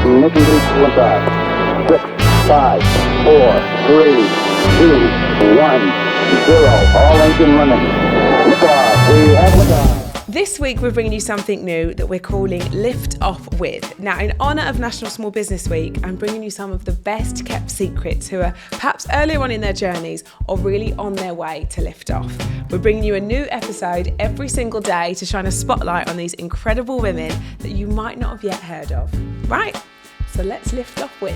Ignition liftoff. 6, 5, 4, 3, 2, 1, 0. All engine running. Liftoff. We have liftoff. This week we're bringing you something new that we're calling Lift Off With. Now, in honour of National Small Business Week, I'm bringing you some of the best kept secrets who are perhaps earlier on in their journeys or really on their way to lift off. We're bringing you a new episode every single day to shine a spotlight on these incredible women that you might not have yet heard of. Right, so let's lift off with.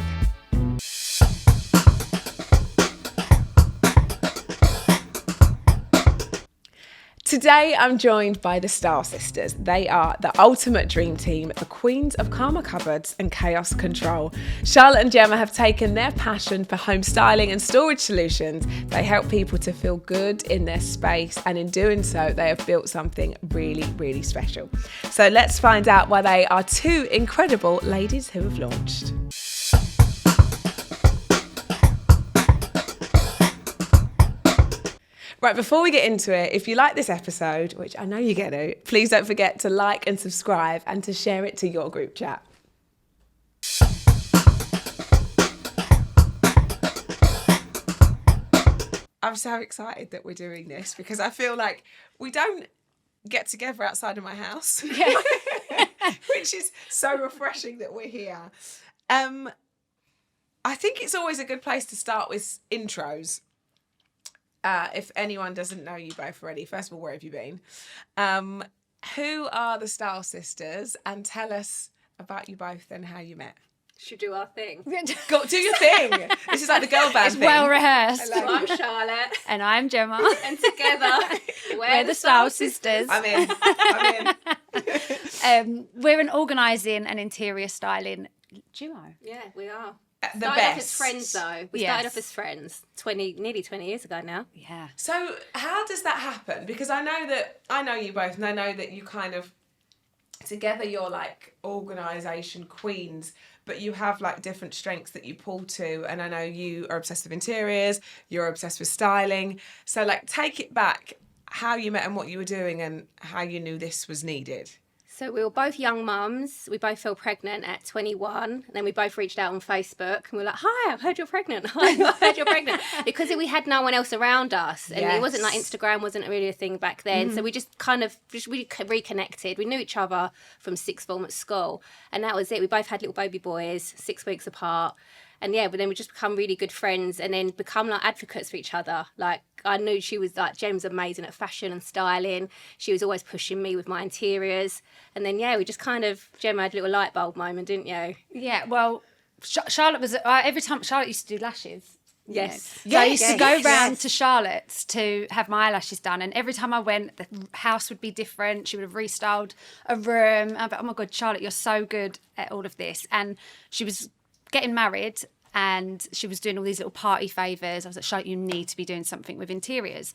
Today, I'm joined by the Style Sisters. They are the ultimate dream team, the queens of karma cupboards and chaos control. Charlotte and Gemma have taken their passion for home styling and storage solutions. They help people to feel good in their space, and in doing so, they have built something really, really special. So let's find out why they are two incredible ladies who have launched. Right, before we get into it, if you like this episode, which I know you're going to, please don't forget to like and subscribe and to share it to your group chat. I'm so excited that we're doing this because I feel like we don't get together outside of my house, which is so refreshing that we're here. I think it's always a good place to start with intros. If anyone doesn't know you both already, first of all, where have you been? Who are the Style Sisters? And tell us about you both and how you met. Should do our thing. Go, do your thing. This is like the girl band thing. Well rehearsed. Hello, I'm Charlotte. And I'm Gemma. And together, we're the Style Sisters. I'm in. We're an organising and interior styling duo. Yeah, we are. The Started best. off as friends, though. We started off as friends nearly 20 years ago now. Yeah. So how does that happen? Because I know you both, and I know that you kind of, together you're like organisation queens, but you have like different strengths that you pull to. And I know you are obsessed with interiors, you're obsessed with styling. So like take it back, how you met and what you were doing and how you knew this was needed. So we were both young mums. We both fell pregnant at 21. And then we both reached out on Facebook and we were like, hi, I heard you're pregnant. Hi, I heard you're pregnant. Because we had no one else around us. And it wasn't like Instagram wasn't really a thing back then. So we just we reconnected. We knew each other from sixth form at school. And that was it. We both had little baby boys, 6 weeks apart. And but then we just become really good friends and then become like advocates for each other. Like I knew she was like, Gem's amazing at fashion and styling. She was always pushing me with my interiors. And then, we just kind of, Gemma had a little light bulb moment, didn't you? Yeah, well, Charlotte was, every time, Charlotte used to do lashes. Yes. So I used to go round to Charlotte's to have my eyelashes done, and every time I went, the house would be different. She would have restyled a room. I'd be, oh my God, Charlotte, you're so good at all of this. And she was getting married and she was doing all these little party favours. I was like, Charlotte, you need to be doing something with interiors.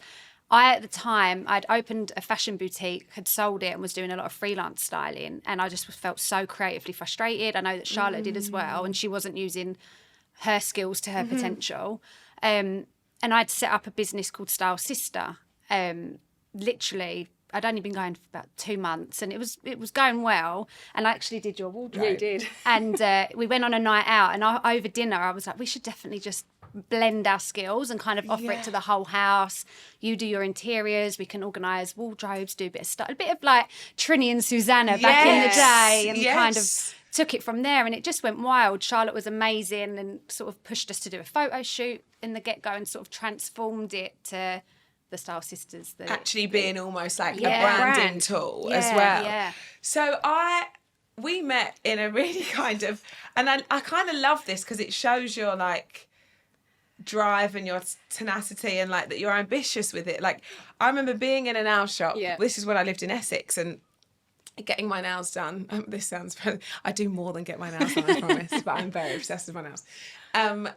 At the time, I'd opened a fashion boutique, had sold it and was doing a lot of freelance styling. And I just felt so creatively frustrated. I know that Charlotte did as well. And she wasn't using her skills to her potential. And I'd set up a business called Style Sister. Literally, I'd only been going for about 2 months and it was going well. And I actually did your wardrobe. Yeah, you did. And we went on a night out and over dinner, I was like, we should definitely just blend our skills and kind of offer it to the whole house. You do your interiors, we can organise wardrobes, do a bit of stuff, a bit of like Trini and Susanna back in the day, and kind of took it from there, and it just went wild. Charlotte was amazing and sort of pushed us to do a photo shoot in the get-go and sort of transformed it to the Style Sisters. Actually being almost like a branding tool as well. Yeah. So we met in a really kind of, and I kind of love this because it shows your like drive and your tenacity and like that you're ambitious with it. Like I remember being in a nail shop. This is when I lived in Essex and getting my nails done. This sounds, I do more than get my nails done, I promise, but I'm very obsessed with my nails. And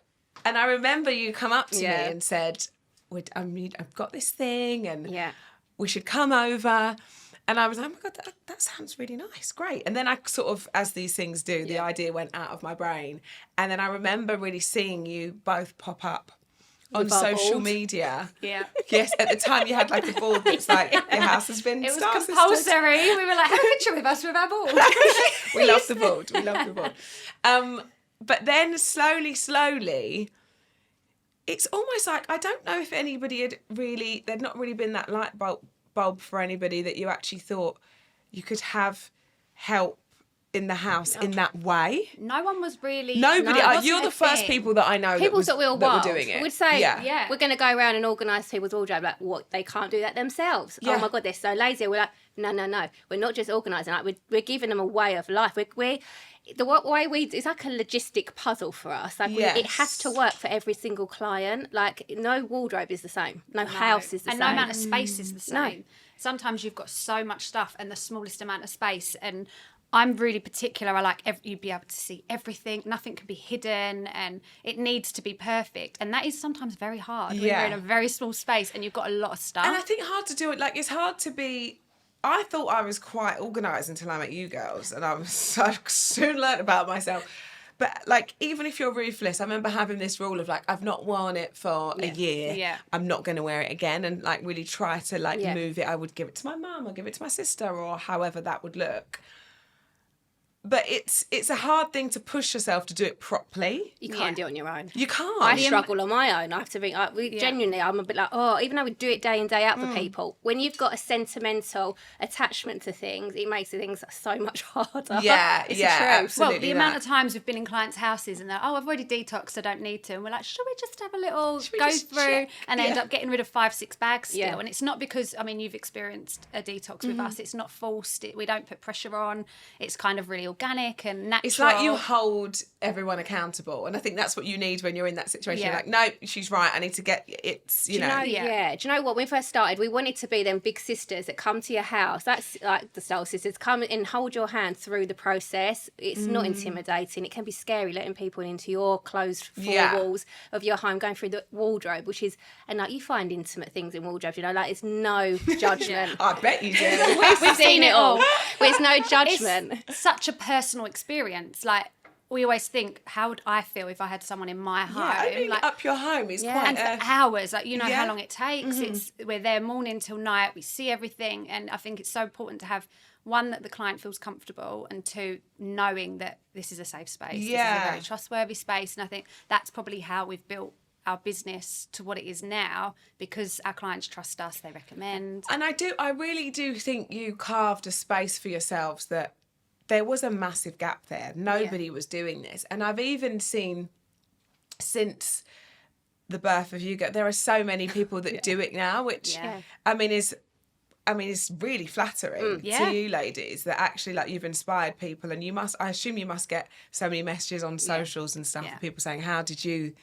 I remember you come up to me and said, I've got this thing and we should come over. And I was like, oh my God, that sounds really nice. Great. And then I sort of, as these things do, the idea went out of my brain. And then I remember really seeing you both pop up on social media. Yeah. Yes, at the time you had like a board that's like, your house has been It was star compulsory. We were like, have a picture with us with our board. We love the board. We love the board. But then slowly, it's almost like, I don't know if anybody there'd not really been that light bulb for anybody that you actually thought you could have help in the house in that way. No one was really... Nobody. No, You're the first people that I know people thought we were wild. doing it. We'd say, Yeah. we're going to go around and organise people's wardrobe. Like, what? They can't do that themselves. Yeah. Oh my God, they're so lazy. We're like, no. We're not just organising. Like, we're giving them a way of life. The way it's like a logistic puzzle for us. Like it has to work for every single client. Like no wardrobe is the same. No house is the same. And no amount of space is the same. No. Sometimes you've got so much stuff and the smallest amount of space. And I'm really particular. I like you'd be able to see everything. Nothing can be hidden, and it needs to be perfect. And that is sometimes very hard when you're in a very small space and you've got a lot of stuff. And I think hard to do it. Like it's hard to be. I thought I was quite organised until I met you girls, and I soon learnt about myself. But like, even if you're ruthless, I remember having this rule of like, I've not worn it for a year. Yeah. I'm not going to wear it again, and like really try to like move it. I would give it to my mum, or give it to my sister, or however that would look. But it's a hard thing to push yourself to do it properly. You can't do it on your own. You can't. I struggle on my own. I have to think, genuinely, I'm a bit like, even though we do it day in, day out for people, when you've got a sentimental attachment to things, it makes things so much harder. Yeah, it's the truth. absolutely. Well, the amount of times we've been in clients' houses and they're, I've already detoxed, I don't need to. And we're like, should we just have a little go through and end up getting rid of 5-6 bags still? Yeah. And it's not because, you've experienced a detox with us. It's not forced. We don't put pressure on. It's kind of really organic and natural. It's like you hold everyone accountable, and I think that's what you need when you're in that situation. Yeah. You're like, no, she's right. I need to get it's you know. Do you know what? When we first started, we wanted to be them big sisters that come to your house. That's like the style sisters. Come and hold your hand through the process. It's not intimidating. It can be scary letting people into your closed four walls of your home, going through the wardrobe, and like you find intimate things in wardrobe. Like it's no judgment. I bet you do. We've seen it all. There's no judgment. It's such a personal experience. Like, we always think, how would I feel if I had someone in my home? Opening up your home is quite and for hours, like how long it takes. Mm-hmm. We're there morning till night. We see everything, and I think it's so important to have one, that the client feels comfortable, and two, knowing that this is a safe space. This is a very trustworthy space, and I think that's probably how we've built our business to what it is now, because our clients trust us, they recommend. And I really do think you carved a space for yourselves that there was a massive gap there. Nobody was doing this. And I've even seen since the birth of Hugo, there are so many people that do it now, which is really flattering to you ladies, that actually like you've inspired people. And I assume you must get so many messages on socials and stuff of people saying, how did you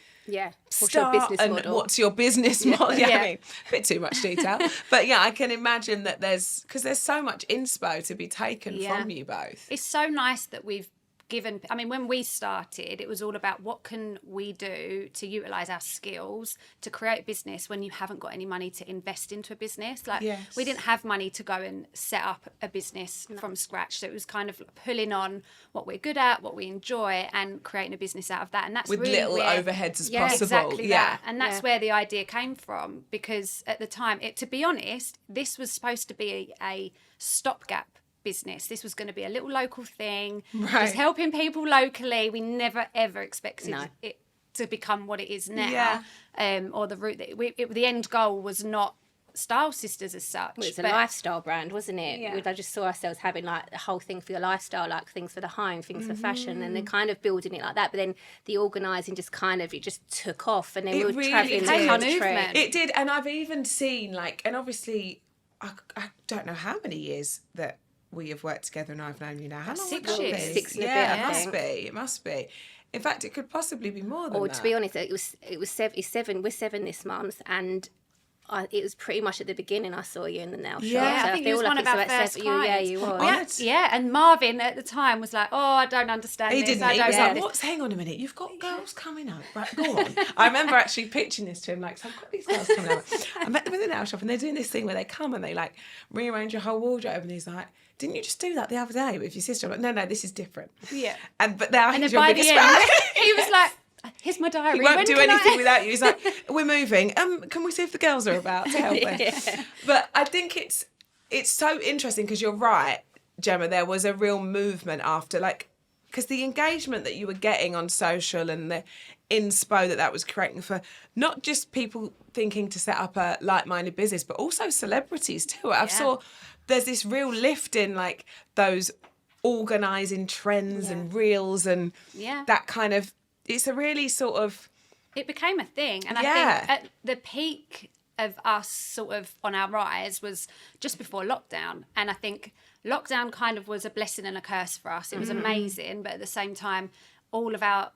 what's your business and model? what's your business model? I mean, a bit too much detail. But I can imagine that there's so much inspo to be taken from you both. It's so nice that we've given, when we started, it was all about what can we do to utilise our skills to create a business when you haven't got any money to invest into a business. Like, we didn't have money to go and set up a business from scratch. So it was kind of pulling on what we're good at, what we enjoy, and creating a business out of that. And that's with really little overheads as possible. Exactly that. And that's where the idea came from, because at the time, to be honest, this was supposed to be a stopgap business. This was going to be a little local thing, just helping people locally. We never ever expected it to become what it is now, or the route that the end goal was not Style Sisters as such. Well, it's a lifestyle brand, wasn't it? Yeah. I just saw ourselves having like the whole thing for your lifestyle, like things for the home, things for fashion, and they're kind of building it like that. But then the organising just took off, and then we were travelling the country. It did, and I've even seen and obviously I don't know how many years that we have worked together, and I've known you now. How long? 6 years. 6 and a bit, I think. It must be. In fact, it could possibly be more than that. To be honest, it was seven. We're 7 this month, and it was pretty much at the beginning I saw you in the nail shop. Yeah, so I think you was one of our first clients. Yeah, you was. And Marvin at the time was like, I don't understand he this. Didn't. He was like, hang on a minute, you've got girls coming up. Right, go on. I remember actually pitching this to him, so I've got these girls coming up. I met them in the nail shop, and they're doing this thing where they come and they rearrange your whole wardrobe, and he's like, didn't you just do that the other day with your sister? I'm like, no, this is different. Yeah. But now he's your biggest fan. fan. He was like, here's my diary. He won't do anything without you. He's like, we're moving. Can we see if the girls are about to help us? But I think it's so interesting because you're right, Gemma. There was a real movement after, like, because the engagement that you were getting on social and the inspo that was creating for not just people thinking to set up a like-minded business, but also celebrities too. I saw there's this real lift in like those organising trends and reels and that kind of, it's a really sort of... It became a thing. And I think at the peak of us sort of on our rise was just before lockdown. And I think lockdown kind of was a blessing and a curse for us. It was amazing, but at the same time, all of our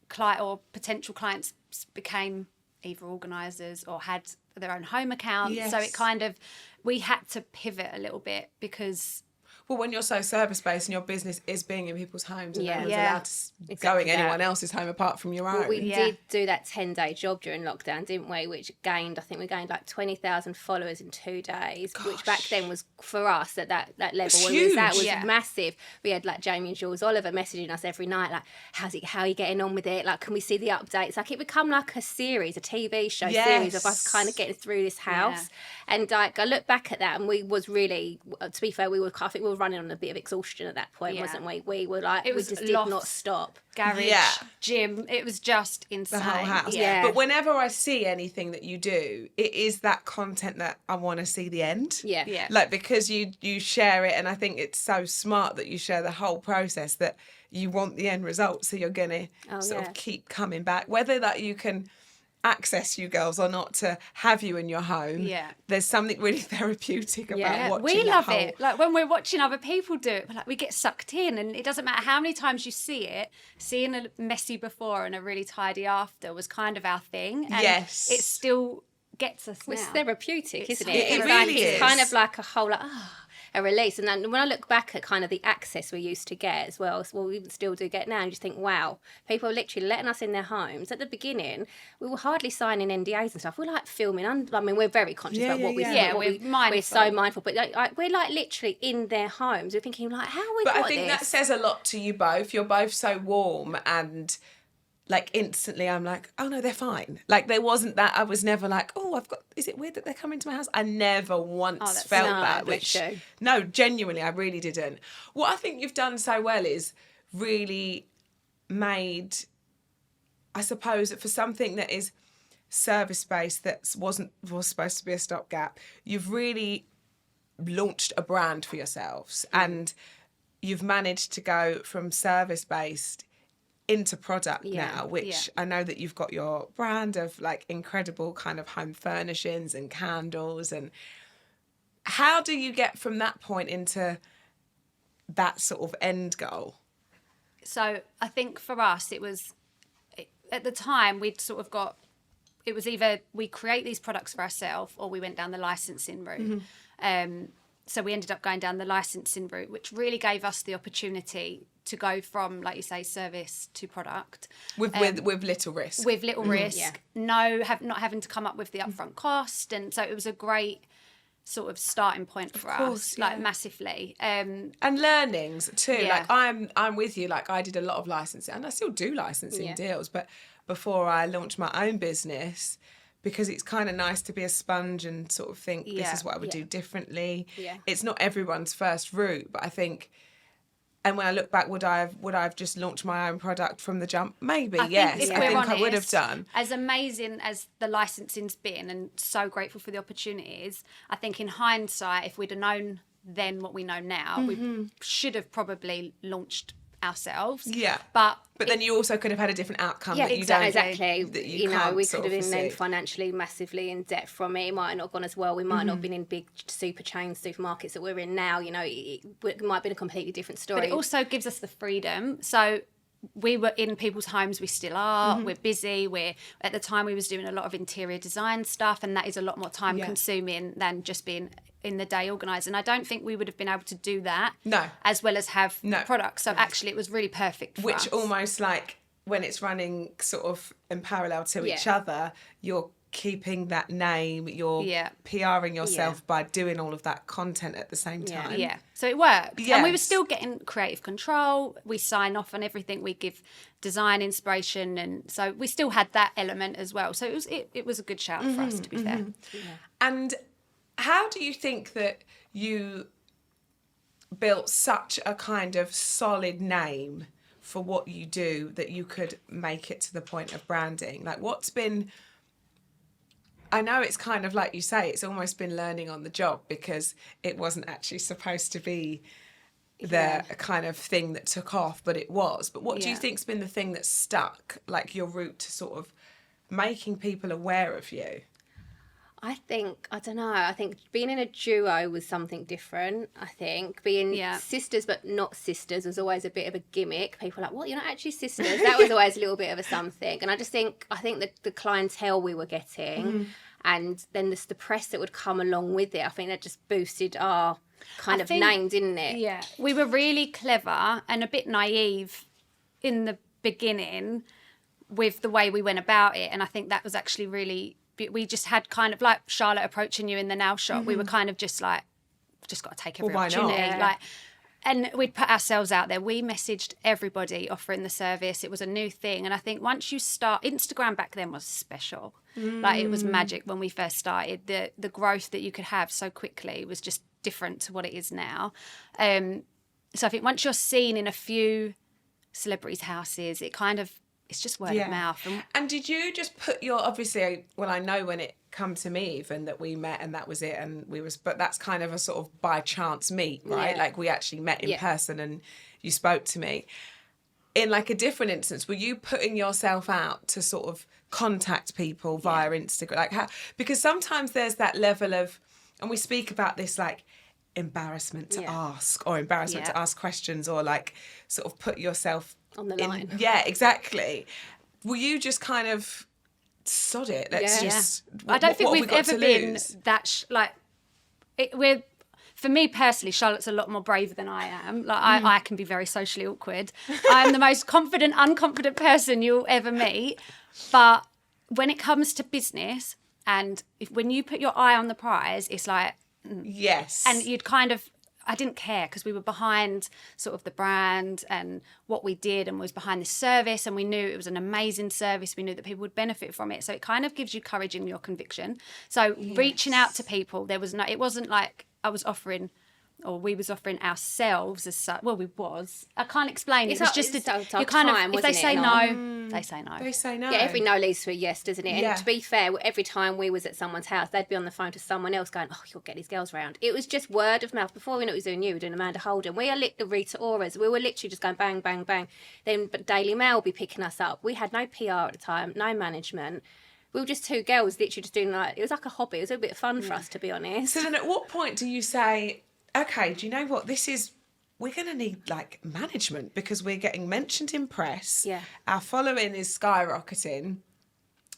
client or potential clients became either organisers or had their own home account. So it kind of, we had to pivot a little bit because... Well, when you're so service-based and your business is being in people's homes and no one's allowed to go in anyone else's home apart from your own. Well, we did do that 10-day job during lockdown, didn't we? Which gained, I think we gained like 20,000 followers in 2 days, which back then was, for us, at that level, that was massive. We had like Jamie and Jules Oliver messaging us every night, like, how are you getting on with it? Like, can we see the updates? Like, it become like a series, a TV show series of us kind of getting through this house. And like, I look back at that and we was really, to be fair, I think we were running on a bit of exhaustion at that point, wasn't we? We were like, we just did not stop. Garage, gym, it was just insane. The whole house. But whenever I see anything that you do, it is that content that I want to see the end. Like, because you share it, and I think it's so smart that you share the whole process, that you want the end result, so you're gonna sort of keep coming back, whether that you can access you girls or not to have you in your home. There's something really therapeutic about watching. We love it. Like when we're watching other people do it, we get sucked in, and it doesn't matter how many times you see it. Seeing a messy before and a really tidy after was kind of our thing. And it still gets us now. It's therapeutic, isn't it? It really is. It's kind of like a whole a release. And then when I look back at kind of the access we used to get as well we still do get now, and you just think, wow, people are literally letting us in their homes. At the beginning, we were hardly signing NDAs and stuff. We're like filming, I mean, we're very conscious about what we say. We're so mindful, but we're like literally in their homes. We're thinking like, how are we? But I think that says a lot to you both. You're both so warm, and like instantly I'm like, oh no, they're fine. Like there wasn't that, I was never like, oh, is it weird that they're coming to my house? I never once felt that, which, no, genuinely, I really didn't. What I think you've done so well is really made, I suppose, for something that is service-based, that was supposed to be a stopgap, you've really launched a brand for yourselves, and you've managed to go from service-based into product now, which I know that you've got your brand of like incredible kind of home furnishings and candles. And how do you get from that point into that sort of end goal? So I think for us, it was, at the time, we'd sort of got, it was either we create these products for ourselves or we went down the licensing route. So we ended up going down the licensing route, which really gave us the opportunity to go from, like you say, service to product. With little risk. With little risk. Not having to come up with the upfront cost. And so it was a great sort of starting point for us, like massively. And learnings too. Like I'm with you. Like I did a lot of licensing, and I still do licensing deals. But before I launched my own business, because it's kind of nice to be a sponge and sort of think this is what I would do differently. It's not everyone's first route, but I think, and when I look back, would I have just launched my own product from the jump? Maybe, yes. I think I would have done. As amazing as the licensing's been, and so grateful for the opportunities, I think in hindsight, if we'd have known then what we know now, we should have probably launched ourselves. But then you also could have had a different outcome. Yeah, that you exactly. That we could have been then financially massively in debt from it. It might not have gone as well. We might not have been in big super chains, supermarkets that we're in now. You know, it might have been a completely different story. But it also gives us the freedom. So we were in people's homes, we still are, we're busy, at the time we was doing a lot of interior design stuff, and that is a lot more time consuming than just being in the day organised. And I don't think we would have been able to do that as well as have products. So actually it was really perfect for us. Which almost like when it's running sort of in parallel to each other, you're keeping that name, you're PRing yourself by doing all of that content at the same time. Yeah. So it worked. Yes. And we were still getting creative control. We sign off on everything. We give design inspiration. And so we still had that element as well. So it was a good shout for us, to be fair. Yeah. And how do you think that you built such a kind of solid name for what you do that you could make it to the point of branding? Like, what's been... I know it's kind of like you say, it's almost been learning on the job because it wasn't actually supposed to be the kind of thing that took off, but it was. But what do you think's been the thing that stuck, like your route to sort of making people aware of you? I think being in a duo was something different. I think being sisters but not sisters was always a bit of a gimmick. People were like, what, you're not actually sisters? That was always a little bit of a something. And I think the clientele we were getting and then the press that would come along with it, I think that just boosted our kind of name, didn't it? Yeah. We were really clever and a bit naive in the beginning with the way we went about it. And I think that was actually really... We just had kind of like Charlotte approaching you in the nail shop. We were kind of just like, just got to take every opportunity. Like, and we'd put ourselves out there. We messaged everybody offering the service. It was a new thing. And I think once you start, Instagram back then was special. Like, it was magic when we first started. The growth that you could have so quickly was just different to what it is now. So I think once you're seen in a few celebrities' houses, it's just word of mouth. And did you just put your, obviously, well, I know when it come to me even that we met and that was it, and but that's kind of a sort of by chance meet, right? Like, we actually met in person and you spoke to me. In like a different instance, were you putting yourself out to sort of contact people via Instagram? Like, how, because sometimes there's that level of, and we speak about this, like, embarrassment to ask, or embarrassment to ask questions, or like sort of put yourself on the line. Yeah, exactly. Will you just kind of sod it? Let's just... I don't think we've ever been that... For me personally, Charlotte's a lot more braver than I am. Like, I can be very socially awkward. I'm the most confident, unconfident person you'll ever meet. But when it comes to business, and when you put your eye on the prize, it's like... Yes. And you'd kind of... I didn't care because we were behind sort of the brand and what we did, and was behind the service, and we knew it was an amazing service. We knew that people would benefit from it. So it kind of gives you courage in your conviction. So reaching out to people, it wasn't like I was offering, or we was offering ourselves as such. Well, we was. I can't explain. It was just you kind of, if they say no, they say no. They say no. Yeah, every no leads to a yes, doesn't it? And to be fair, every time we was at someone's house, they'd be on the phone to someone else going, oh, you'll get these girls round. It was just word of mouth. Before we knew it was doing you, we were doing Amanda Holden. We are the Rita Oras. We were literally just going bang, bang, bang. Then Daily Mail would be picking us up. We had no PR at the time, no management. We were just two girls literally just doing it was like a hobby. It was a bit of fun for us, to be honest. So then at what point do you say, okay, do you know what, we're going to need like management, because we're getting mentioned in press. Yeah. Our following is skyrocketing.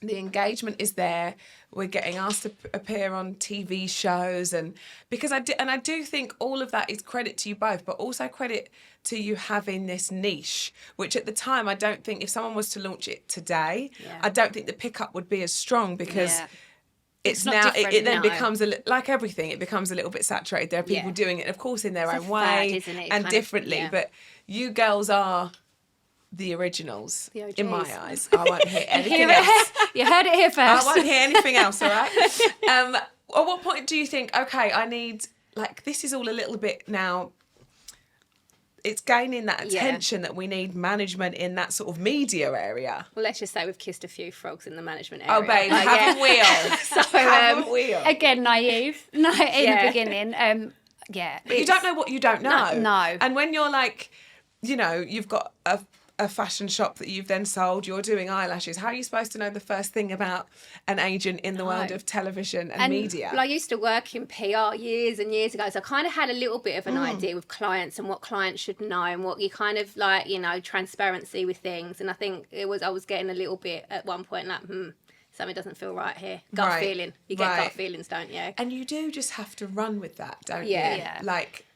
The engagement is there. We're getting asked to appear on TV shows, and because I do think all of that is credit to you both, but also credit to you having this niche, which at the time I don't think, if someone was to launch it today, I don't think the pickup would be as strong, because it's now it then becomes like everything, it becomes a little bit saturated. There are people doing it, of course, in their own way, isn't it? And differently. But you girls are the originals, in my eyes. I won't hear anything else. You heard it here first. I won't hear anything else, all right? At what point do you think, okay, I need, like, this is all a little bit now, it's gaining that attention that we need management in that sort of media area? Well, let's just say we've kissed a few frogs in the management area. Oh, babe, haven't we all? Haven't we all? Again, naive. In the beginning. But you don't know what you don't know. No. And when you're like, you know, you've got a fashion shop that you've then sold, you're doing eyelashes, how are you supposed to know the first thing about an agent in the world of television and media? Well, I used to work in PR years and years ago, so I kind of had a little bit of an idea with clients and what clients should know, and what you kind of like, you know, transparency with things. And I think I was getting a little bit at one point like, something doesn't feel right here. Gut feeling. You get gut feelings, don't you? And you do just have to run with that, don't you? Yeah. Like,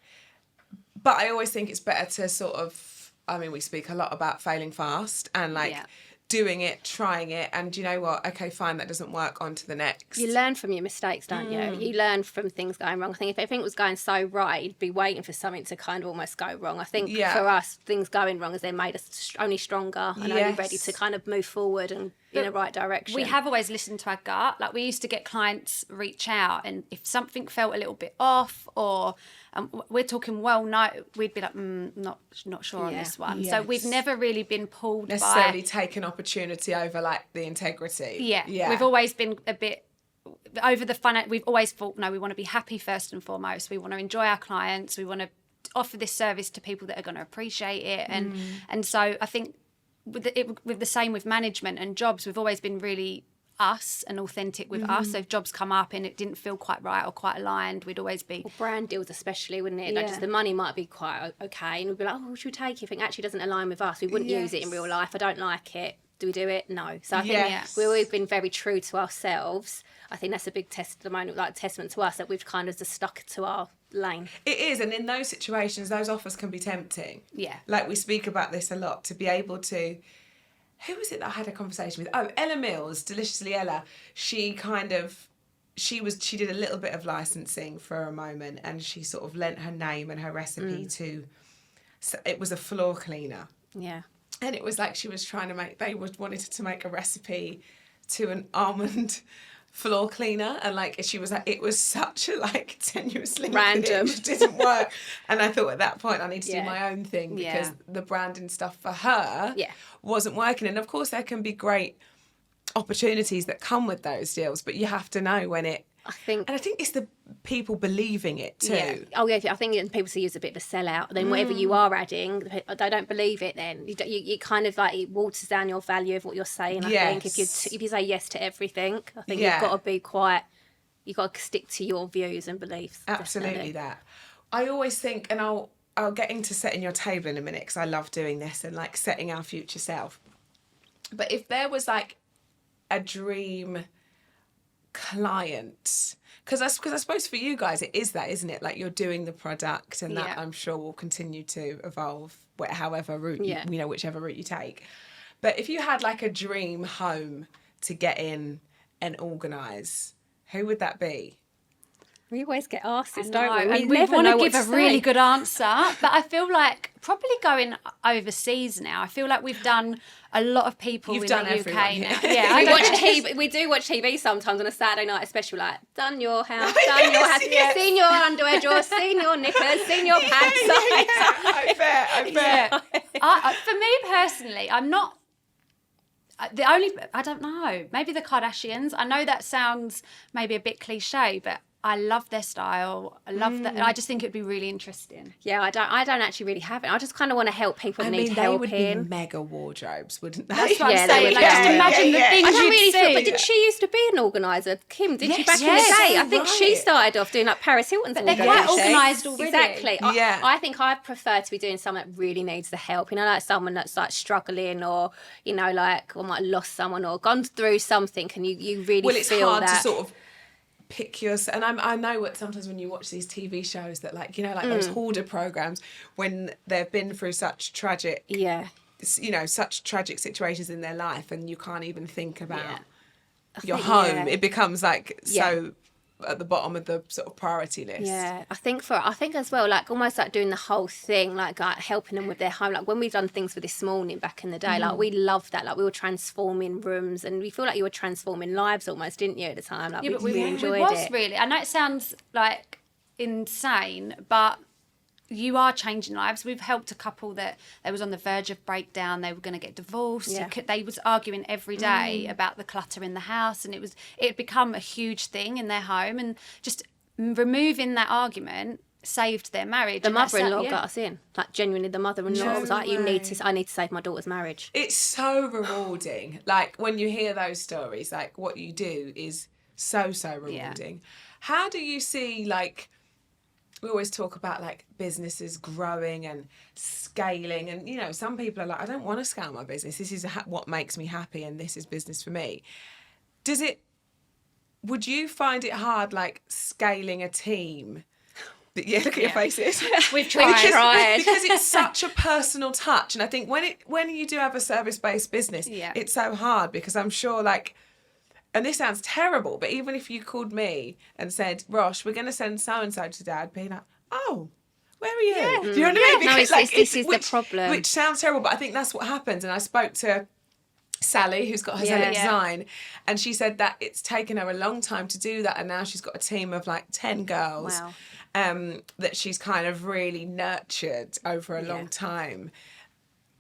but I always think it's better to sort of, I mean, we speak a lot about failing fast, and like doing it, trying it, and you know what? Okay, fine, that doesn't work. On to the next. You learn from your mistakes, don't you? You learn from things going wrong. I think if everything was going so right, you'd be waiting for something to kind of almost go wrong. I think for us, things going wrong has then made us only stronger and only ready to kind of move forward and in the right direction. We have always listened to our gut. Like, we used to get clients reach out, and if something felt a little bit off, or we're talking we'd be like, not sure on this one. Yes. So we've never really been pulled necessarily by take an opportunity over like the integrity. Yeah. We've always been a bit over the fun. We've always thought, no, we want to be happy first and foremost. We want to enjoy our clients. We want to offer this service to people that are going to appreciate it. And so I think with the same with management and jobs, we've always been really us and authentic with us. So if jobs come up and it didn't feel quite right or quite aligned, we'd always be... Well, brand deals especially, wouldn't it? Like, just the money might be quite okay, and we'd be like, oh, should we take it? If it actually doesn't align with us, we wouldn't use it in real life. I don't like it. Do we do it? No. So I think we've always been very true to ourselves. I think that's a big testament to us, that we've kind of just stuck to our lane. It is, and in those situations, those offers can be tempting. Yeah. Like, we speak about this a lot, to be able to... Who was it that I had a conversation with? Oh, Ella Mills, Deliciously Ella. She did a little bit of licensing for a moment, and she sort of lent her name and her recipe to, so it was a floor cleaner. Yeah. And it was like she was trying to wanted to make a recipe to an almond floor cleaner, and like she was like, it was such a like tenuous link, random, it didn't work. And I thought at that point I need to do my own thing, because the branding stuff for her wasn't working. And of course there can be great opportunities that come with those deals, but you have to know when it... I think it's the people believing it too. Yeah. Oh yeah, I think people see you as a bit of a sellout. Then whatever you are adding, they don't believe it. Then you kind of like, it waters down your value of what you're saying. I think if you say yes to everything, I think you've got to be you've got to stick to your views and beliefs. Absolutely, definitely. That. I always think, and I'll get into setting your table in a minute, because I love doing this and like setting our future self. But if there was like a dream client, because I suppose for you guys it is that, isn't it? Like, you're doing the product, and that I'm sure will continue to evolve, however route whichever route you take. But if you had like a dream home to get in and organise, who would that be? We always get asked this, don't we? And we want to give a really good answer, but I feel like probably going overseas now. I feel like we've done a lot of people in the UK now. Yeah, we do watch TV sometimes on a Saturday night, especially like, done your house, seen your underwear drawers, seen your knickers, seen your pants. I bet. For me personally, I'm not... I don't know, maybe the Kardashians. I know that sounds maybe a bit cliche, but I love their style. I love that. I just think it'd be really interesting. Yeah, I don't actually really have it. I just kind of want to help people that need help. They would be mega wardrobes, wouldn't they? That's what I'm saying. Like, just imagine the things you'd see. But didn't she used to be an organiser? Kim, did she back in the day? I think she started off doing like Paris Hilton's. But they're quite organised already. Exactly. I think I prefer to be doing someone that really needs the help. You know, like someone that's like struggling, or you know, like, or might have lost someone or gone through something, and you really feel that. Well, it's hard to sort of pick yours, and I know what sometimes when you watch these TV shows that, like, you know, like those hoarder programs, when they've been through such tragic such tragic situations in their life, and you can't even think about your home. It becomes like so at the bottom of the sort of priority list. I think as well, like almost like doing the whole thing, like helping them with their home. Like when we've done things for This Morning back in the day, like we loved that. Like we were transforming rooms, and we feel like you were transforming lives almost, didn't you, at the time? Like we really enjoyed it. Really, I know it sounds like insane, but you are changing lives. We've helped a couple that they was on the verge of breakdown. They were going to get divorced. They was arguing every day about the clutter in the house, and it had become a huge thing in their home, and just removing that argument saved their marriage. The mother-in-law got us in. Like, genuinely, the mother-in-law was like, I need to save my daughter's marriage. It's so rewarding. Like, when you hear those stories, like, what you do is so rewarding. How do you see, like, we always talk about like businesses growing and scaling, and you know, some people are like, I don't want to scale my business. This is what makes me happy, and this is business for me. Would you find it hard, like, scaling a team Yeah, look at your faces. We've tried. Because it's such a personal touch. And I think when you do have a service-based business, it's so hard because I'm sure and this sounds terrible, but even if you called me and said, Rosh, we're going to send so-and-so to Dad, being like, oh, where are you? Yeah. Do you know what I mean? Because, this is the problem. Which sounds terrible, but I think that's what happens. And I spoke to Sally, who's got her Zelic Design, and she said that it's taken her a long time to do that, and now she's got a team of 10 girls that she's kind of really nurtured over a long time.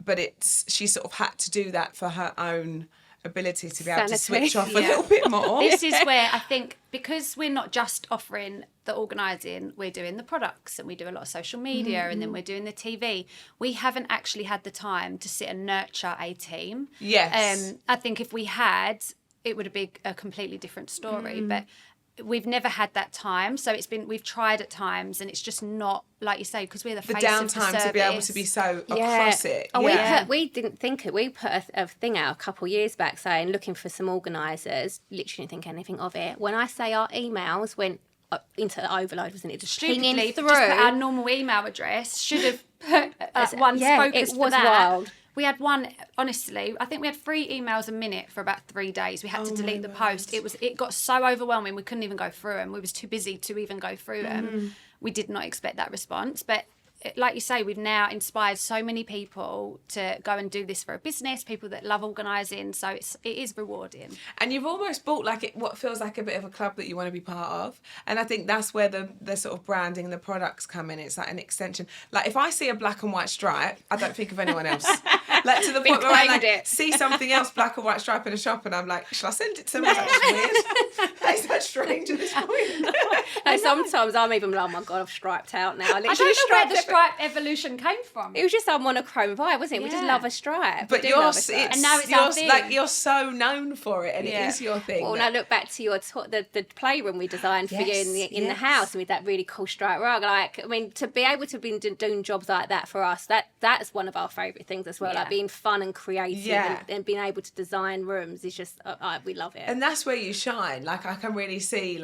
But she sort of had to do that for her own ability to be able to switch off a little bit more. This is where I think, because we're not just offering the organising, we're doing the products and we do a lot of social media and then we're doing the TV. We haven't actually had the time to sit and nurture a team. Yes. I think if we had, it would have been a completely different story. But we've never had that time, so we've tried at times, and it's just not, like you say, because we're the face of the downtime to be able to be so across it. We didn't think it. We put a thing out a couple of years back saying looking for some organisers. Literally didn't think anything of it. When I say our emails went into overload, wasn't it? Just pinging through. Just put our normal email address. Should have put one focus it was for that. Wild. We had one, honestly, I think we had 3 emails a minute for about 3 days. We had to delete the post. It got so overwhelming, we couldn't even go through them. We was too busy to even go through them. We did not expect that response. But like you say, we've now inspired so many people to go and do this for a business, people that love organising. So it is rewarding. And you've almost bought what feels like a bit of a club that you want to be part of. And I think that's where the sort of branding, the products come in. It's like an extension. Like if I see a black and white stripe, I don't think of anyone else. To the point where I see something else black and white stripe in a shop and I'm like, shall I send it to someone? That's weird. That's so strange at this point. And sometimes I'm even like, oh my God, I've striped out now. I don't know where the stripe evolution came from. It was just a monochrome vibe, wasn't it? We just love a stripe. But and now it's our thing. You're so known for it, and it is your thing. Well, now look back to your the playroom we designed for you in the house with that really cool stripe rug. To be able to be doing jobs like that for us, that's one of our favourite things as well. Like being fun and creative and being able to design rooms is just we love it. And that's where you shine. I can really see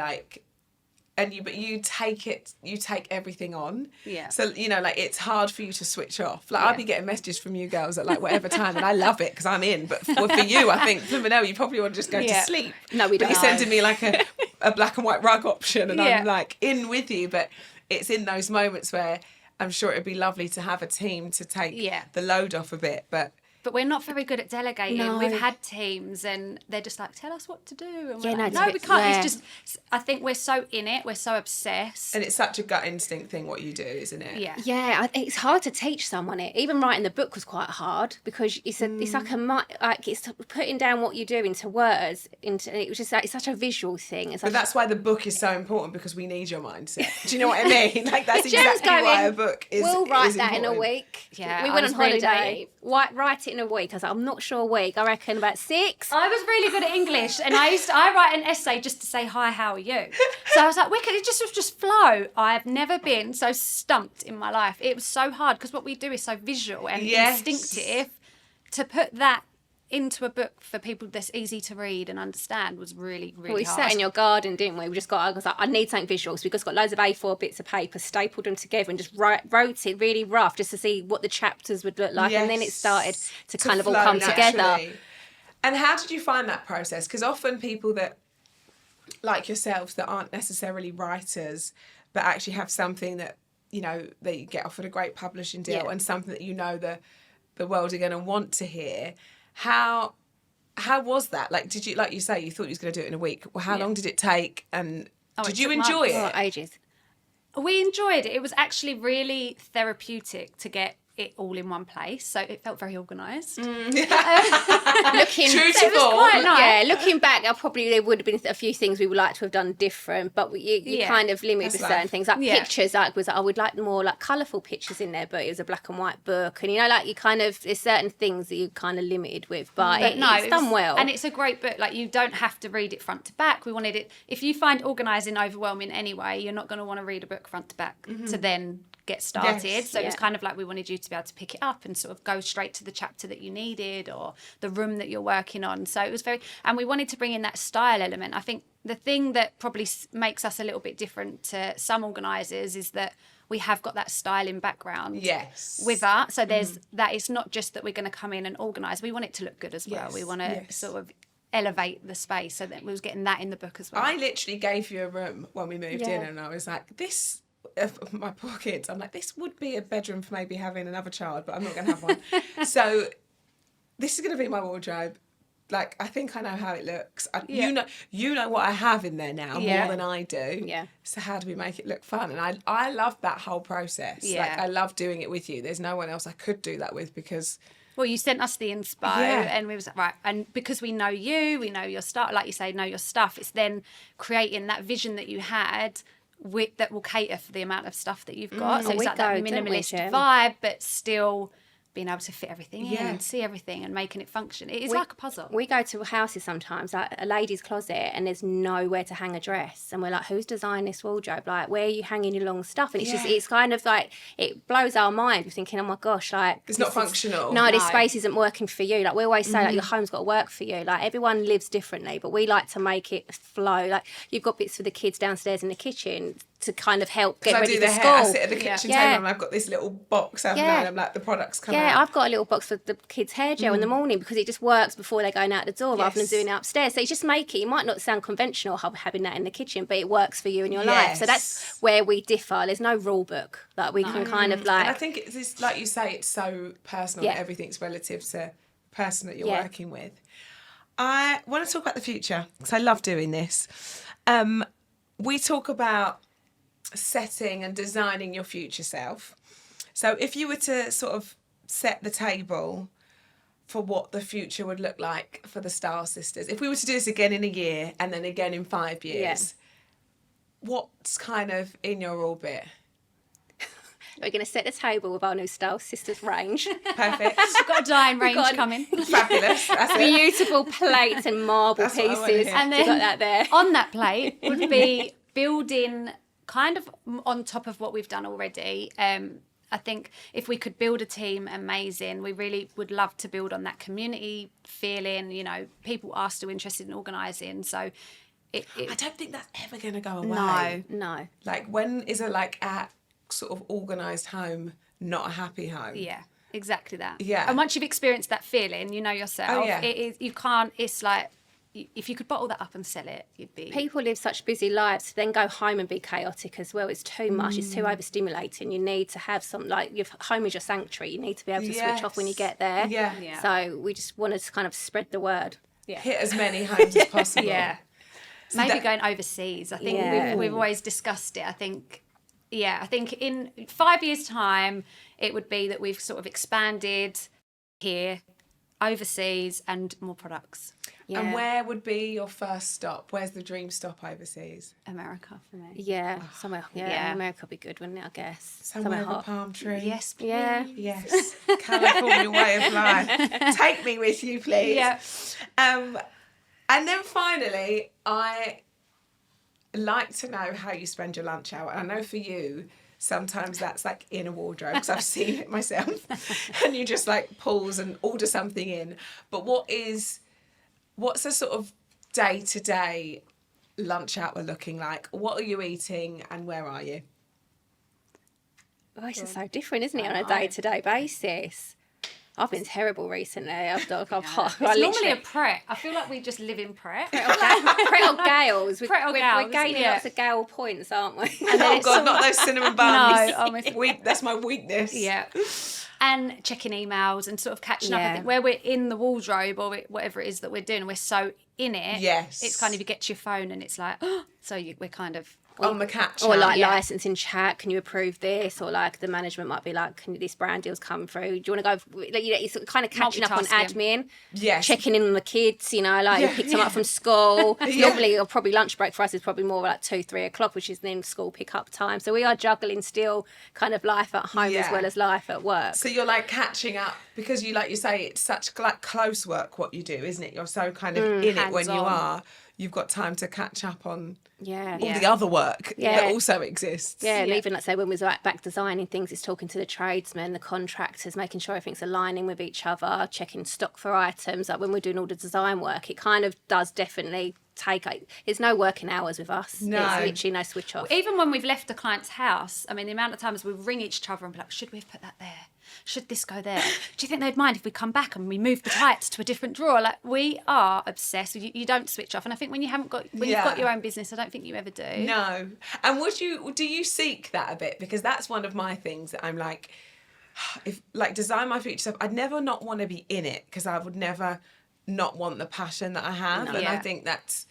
but you take everything on. Yeah. So it's hard for you to switch off. I'll be getting messages from you girls at whatever time, and I love it because I'm in. But for you, I think you probably want to just go to sleep. No, we don't. But you're sending me a black and white rug option, and I'm in with you. But it's in those moments where I'm sure it'd be lovely to have a team to take the load off a bit, but we're not very good at delegating. No. We've had teams and they're just like, tell us what to do. And we're we can't. Yeah. It's just, I think we're so in it. We're so obsessed. And it's such a gut instinct thing what you do, isn't it? Yeah. Yeah, it's hard to teach someone it. Even writing the book was quite hard because it's it's putting down what you do into words. It was just it's such a visual thing. But that's why the book is so important, because we need your mindset. Do you know what I mean? That's exactly why a book is. We'll write is that important. in a week. Yeah, we went on holiday. Write it in a week. I was like, I'm not sure a week. I reckon about 6. I was really good at English, and I write an essay just to say hi, how are you? So I was like, wicked. It just flow. I've never been so stumped in my life. It was so hard because what we do is so visual and instinctive. To put that into a book for people that's easy to read and understand was really, really we hard. sat in your garden, didn't we? I was like, I need something visual. So we just got loads of A4 bits of paper, stapled them together and just wrote it really rough just to see what the chapters would look like. And then it started to kind of all come together. And how did you find that process? Because often people that, like yourselves, that aren't necessarily writers, but actually have something that, they get offered a great publishing deal and something that the world are going to want to hear. How was that? Did you, like you say, you thought you was going to do it in a week? Well, how long did it take? And did you enjoy it? Oh, ages. We enjoyed it. It was actually really therapeutic to get it all in one place, so it felt very organised. Looking back, there would have been a few things we would like to have done different, but you kind of limit with certain things, pictures. I would like more colourful pictures in there, but it was a black and white book, and you kind of there's certain things that you kind of limited with, but it's done well, and it's a great book. You don't have to read it front to back. We wanted it. If you find organising overwhelming anyway, you're not going to want to read a book front to back to then get started. So it was kind of we wanted you to be able to pick it up and sort of go straight to the chapter that you needed or the room that you're working on. So it was and we wanted to bring in that style element. I think the thing that probably makes us a little bit different to some organisers is that we have got that styling background with us. So there's that. It's not just that we're going to come in and organise. We want it to look good as well. We want to sort of elevate the space. So that we was getting that in the book as well. I literally gave you a room when we moved in, and I was like, this, my poor kids, I'm like, this would be a bedroom for maybe having another child, but I'm not going to have one. So this is going to be my wardrobe. Like, I think I know how it looks. You know what I have in there now more than I do. Yeah. So how do we make it look fun? And I love that whole process. Yeah. Like, I love doing it with you. There's no one else I could do that with because... Well, you sent us the inspo and we was like, right. And because we know you, we know your stuff, like you say, know your stuff. It's then creating that vision that you had that will cater for the amount of stuff that you've got. So it's like that minimalist vibe, but still... being able to fit everything in and see everything and making it function. It is like a puzzle. We go to houses sometimes, like a lady's closet, and there's nowhere to hang a dress. And we're like, who's designed this wardrobe? Like, where are you hanging your long stuff? And it's just, it's kind of like, it blows our mind. We're thinking, oh my gosh, like... It's not functional. No, this space isn't working for you. Like, we always say, like, your home's got to work for you. Like, everyone lives differently, but we like to make it flow. Like, you've got bits for the kids downstairs in the kitchen to kind of help get ready for school. I sit at the kitchen table and I've got this little box and I'm like, the products come out. Yeah, I've got a little box for the kids' hair gel in the morning because it just works before they're going out the door rather than doing it upstairs. So you just make it. It might not sound conventional having that in the kitchen, but it works for you in your life. So that's where we differ. There's no rule book. Like, we can kind of like... And I think it's like you say, it's so personal that everything's relative to the person that you're working with. I want to talk about the future because I love doing this. We talk about setting and designing your future self. So if you were to sort of set the table for what the future would look like for the Style Sisters, if we were to do this again in a year and then again in 5 years, what's kind of in your orbit? We're going to set the table with our new Style Sisters range. Perfect. We've got a dine range coming. Fabulous. That's beautiful plates and marble pieces. And then got that there. On that plate would be building kind of on top of what we've done already. I think if we could build a team, amazing. We really would love to build on that community feeling. You know, people are still interested in organising. So I don't think that's ever going to go away. No. Like, when is a sort of organised home not a happy home? Yeah, exactly that. Yeah. And once you've experienced that feeling, you know yourself. Oh, yeah. It is. You can't. It's like, if you could bottle that up and sell it, you'd be... People live such busy lives to then go home and be chaotic as well. It's too much. It's too overstimulating. You need to have some, like, your home is your sanctuary. You need to be able to switch off when you get there. Yeah. So we just wanted to kind of spread the word. Yeah. Hit as many homes as possible. So maybe going overseas. I think we've always discussed it. I think in 5 years' time, it would be that we've sort of expanded here, overseas, and more products. Yeah. And where would be your first stop? Where's the dream stop overseas? America for me. Yeah, somewhere. Yeah, America would be good, wouldn't it? I guess somewhere with a palm tree. Yes, please. Yeah. Yes. California way of life. Take me with you, please. Yeah. And then finally, I like to know how you spend your lunch hour. I know for you, sometimes that's like in a wardrobe because I've seen it myself, and you just like pause and order something in. But what's a sort of day-to-day lunch hour looking like? What are you eating and where are you? Oh, it's just so different, isn't it, on a day-to-day basis? I've been terrible recently. It's normally a Pret. I feel like we just live in Pret. Pret or Gales. We're gaining lots of Gale points, aren't we? And then God, not those cinnamon buns. No, that's my weakness. Yeah. And checking emails and sort of catching up. I think where we're in the wardrobe or whatever it is that we're doing, we're so in it. Yes. It's kind of, you get to your phone and it's like, we're kind of... on the catch. Or like licensing chat, can you approve this? Or like the management might be like, can this brand deal's come through? Do you want to go? Like, it's kind of catching up on admin. Yes. Checking in on the kids, you know, picked them up from school. Normally, or probably lunch break for us is probably more like 2-3 o'clock, which is then school pick up time. So we are juggling still kind of life at home as well as life at work. So you're like catching up because you, like you say, it's such like close work what you do, isn't it? You're so kind of in it when you are. you've got time to catch up on all Yeah. the other work that also exists. Yeah, and even, let's say, when we was back designing things, it's talking to the tradesmen, the contractors, making sure everything's aligning with each other, checking stock for items. Like when we're doing all the design work, it kind of does definitely take... There's no working hours with us. No. It's literally no switch off. Even when we've left a client's house, I mean, the amount of times we ring each other and be like, should we have put that there? Should this go there? Do you think they'd mind if we come back and we move the tights to a different drawer? Like, we are obsessed. You don't switch off. And I think when you've got your own business, I don't think you ever do. No. And do you seek that a bit? Because that's one of my things that I'm like, if like design my future stuff, I'd never not want to be in it because I would never not want the passion that I have. No. And I think that's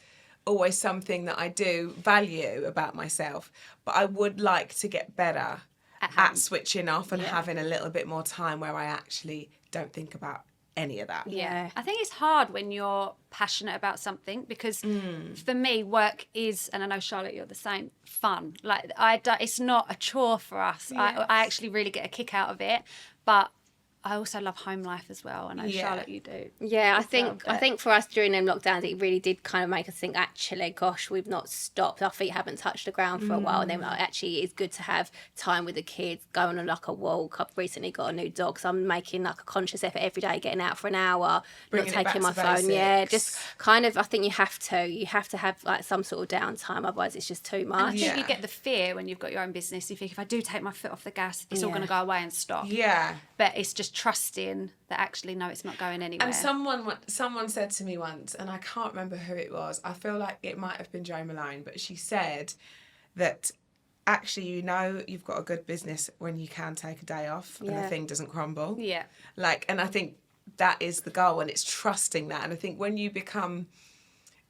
always something that I do value about myself. But I would like to get better at switching off and having a little bit more time where I actually don't think about any of that. Yeah. I think it's hard when you're passionate about something because for me, work is, and I know, Charlotte, you're the same, fun. Like, it's not a chore for us. Yes. I actually really get a kick out of it. But I also love home life as well. I know, Charlotte, you do. Yeah, I think for us during them lockdowns, it really did kind of make us think, actually, gosh, we've not stopped. Our feet haven't touched the ground for a while. And then like, actually, it's good to have time with the kids, going on like a walk. I've recently got a new dog, so I'm making like a conscious effort every day, getting out for an hour, not taking my phone. Basics. Yeah, just kind of, I think you have to have like some sort of downtime, otherwise it's just too much. And I think you get the fear when you've got your own business. You think, if I do take my foot off the gas, it's all going to go away and stop. Yeah. But it's just trusting that actually, no, it's not going anywhere. And someone said to me once, and I can't remember who it was, I feel like it might have been Jo Malone, but she said that actually, you've got a good business when you can take a day off and the thing doesn't crumble. Yeah. Like, and I think that is the goal, and it's trusting that. And I think when you become...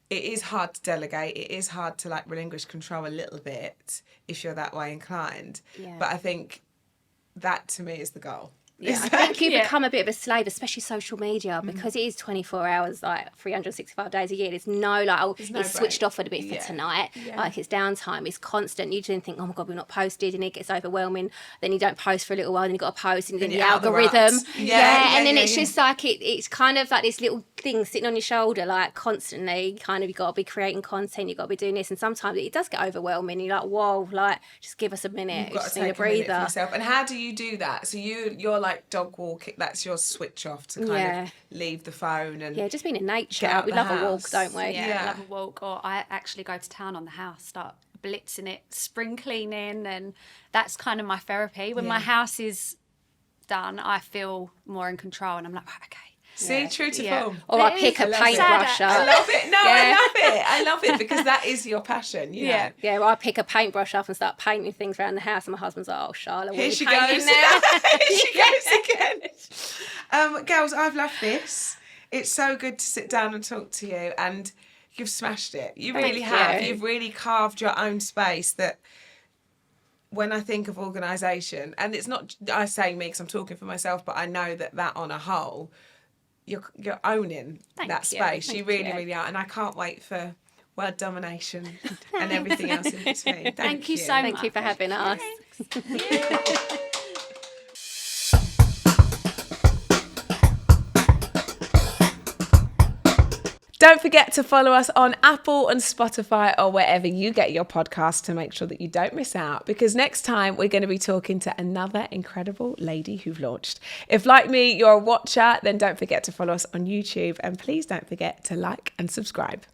It is hard to delegate. It is hard to like relinquish control a little bit if you're that way inclined. Yeah. But I think that to me is the goal. Yeah, I think you become a bit of a slave, especially social media, because it is 24 hours, like 365 days a year. There's no like, it's switched off a bit for tonight. Yeah. Like it's downtime. It's constant. You just think, oh my God, we're not posted, and it gets overwhelming. Then you don't post for a little while, then you got to post, and then the algorithm. And then it's just like it's kind of like this little thing sitting on your shoulder, like constantly. Kind of, you got to be creating content. You got to be doing this, and sometimes it does get overwhelming. You're like, whoa, like just give us a minute. You've got to take a breather for yourself. And how do you do that? So you're like dog walking, that's your switch off to kind of leave the phone and just being in nature. We love a walk, don't we? I love a walk. Or I actually go to town on the house, start blitzing it, spring cleaning, and that's kind of my therapy. When my house is done, I feel more in control, and I'm like, right, okay. See, true to form. Or I pick a paintbrush up. I love it. No, I love it because that is your passion. You know? Yeah. Well, I pick a paintbrush up and start painting things around the house, and my husband's like, "Oh, Charlotte, here she goes. Now? Here she goes again." Girls, I've loved this. It's so good to sit down and talk to you, and you've smashed it. You really have. You've really carved your own space that. When I think of organisation, and it's not I saying me because I'm talking for myself, but I know that on a whole. You're owning that space. You really, really are. And I can't wait for word domination and everything else in between. Thank you so much. Thank you for having us. Don't forget to follow us on Apple and Spotify or wherever you get your podcasts to make sure that you don't miss out, because next time we're going to be talking to another incredible lady who've launched. If, like me, you're a watcher, then don't forget to follow us on YouTube, and please don't forget to like and subscribe.